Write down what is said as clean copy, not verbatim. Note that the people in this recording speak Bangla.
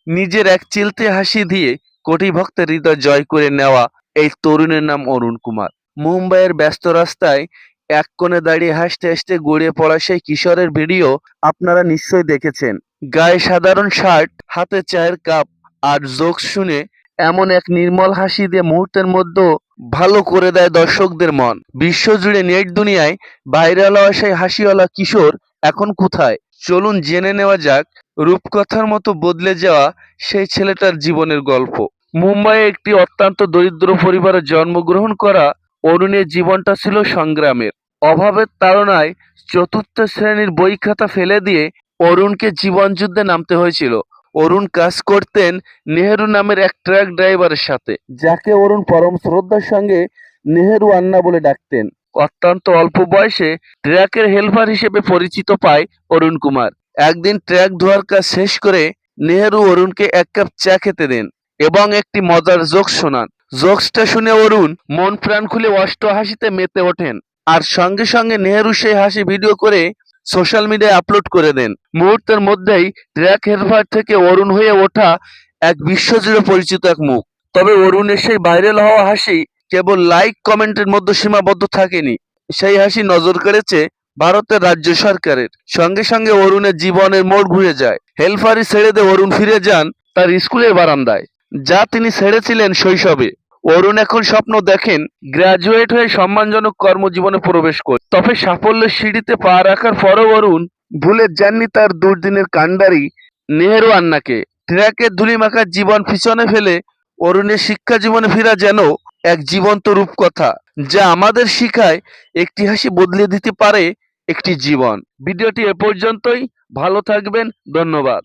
নিজের এক চিলতে হাসি দিয়ে কোটি ভক্তের হৃদয় জয় করে নেওয়া এই তরুণের নাম অরুণ কুমার। মুম্বাইয়ের ব্যস্ত রাস্তায় এক কোণে দাঁড়িয়ে হাসতে হাসতে গড়িয়ে পড়া সেই কিশোরের ভিডিও আপনারা নিশ্চয়ই দেখেছেন। গায়ে সাধারণ শার্ট, হাতে চায়ের কাপ আর জোকস শুনে এমন এক নির্মল হাসি দিয়ে মুহূর্তের মধ্যে ভালো করে দেয় দর্শকদের মন। বিশ্বজুড়ে নেট দুনিয়ায় ভাইরাল হওয়া সেই হাসিওয়ালা কিশোর এখন কোথায়? চলুন জেনে নেওয়া যাক রূপকথার মতো বদলে যাওয়া সেই ছেলেটার জীবনের গল্প। মুম্বাইয়ে একটি অত্যন্ত দরিদ্র পরিবারে জন্মগ্রহণ করা অরুণের জীবনটা ছিল সংগ্রামের। অভাবের তাড়নায় চতুর্থ শ্রেণীর বই খাতা ফেলে দিয়ে অরুণকে জীবনযুদ্ধে নামতে হয়েছিল। অরুণ কাজ করতেন নেহেরু নামের এক ট্রাক ড্রাইভারের সাথে, যাকে অরুণ পরম শ্রদ্ধার সঙ্গে নেহেরু আন্না বলে ডাকতেন। অত্যন্ত অল্প বয়সে ট্রাকের হেলপার হিসেবে পরিচিত পায় অরুণ কুমার। একদিন ট্রাক ধোয়ার কাজ শেষ করে নেহেরু অরুণকে এক কাপ চা খেতে দেন এবং একটি মজার জোকস শোনান। জোকসটা শুনে অরুণ মন প্রাণ খুলে অষ্ট হাসিতে মেতে ওঠেন আর সঙ্গে সঙ্গে নেহেরু সেই হাসি ভিডিও করে সোশ্যাল মিডিয়ায় আপলোড করে দেন। মুহূর্তের মধ্যেই ট্র্যাক হেলপার থেকে অরুণ হয়ে ওঠা এক বিশ্বজুড়ে পরিচিত এক মুখ। তবে অরুণের সেই ভাইরাল হওয়া হাসি কেবল লাইক কমেন্টের মধ্যে সীমাবদ্ধ থাকেনি, সেই হাসি নজর কেড়েছে ভারতের রাজ্য সরকারের। সঙ্গে সঙ্গে অরুণের জীবনের মোড় ঘুরে যায়। হেলপারি ছেড়ে দিয়ে অরুণ ফিরে যান তার স্কুলের বারান্দায়, যা তিনি ছেড়েছিলেন শৈশবে। অরুণ এখন স্বপ্ন দেখেন গ্রাজুয়েট হয়ে সম্মানজনক কর্মজীবনে প্রবেশ করে। তবে সাফল্যের সিঁড়িতে পা রাখার পরও অরুণ ভুলে যাননি তার দুর্দিনের কাণ্ডারি নেহেরু আন্নাকে। ট্র্যাকের ধুলিমাখার জীবন পিছনে ফেলে অরুণের শিক্ষা জীবনে ফেরা যেন এক জীবন্ত রূপকথা, যা আমাদের শিখায় একটি হাসি বদলে দিতে পারে একটি জীবন। ভিডিওটি এ পর্যন্তই। ভালো থাকবেন। ধন্যবাদ।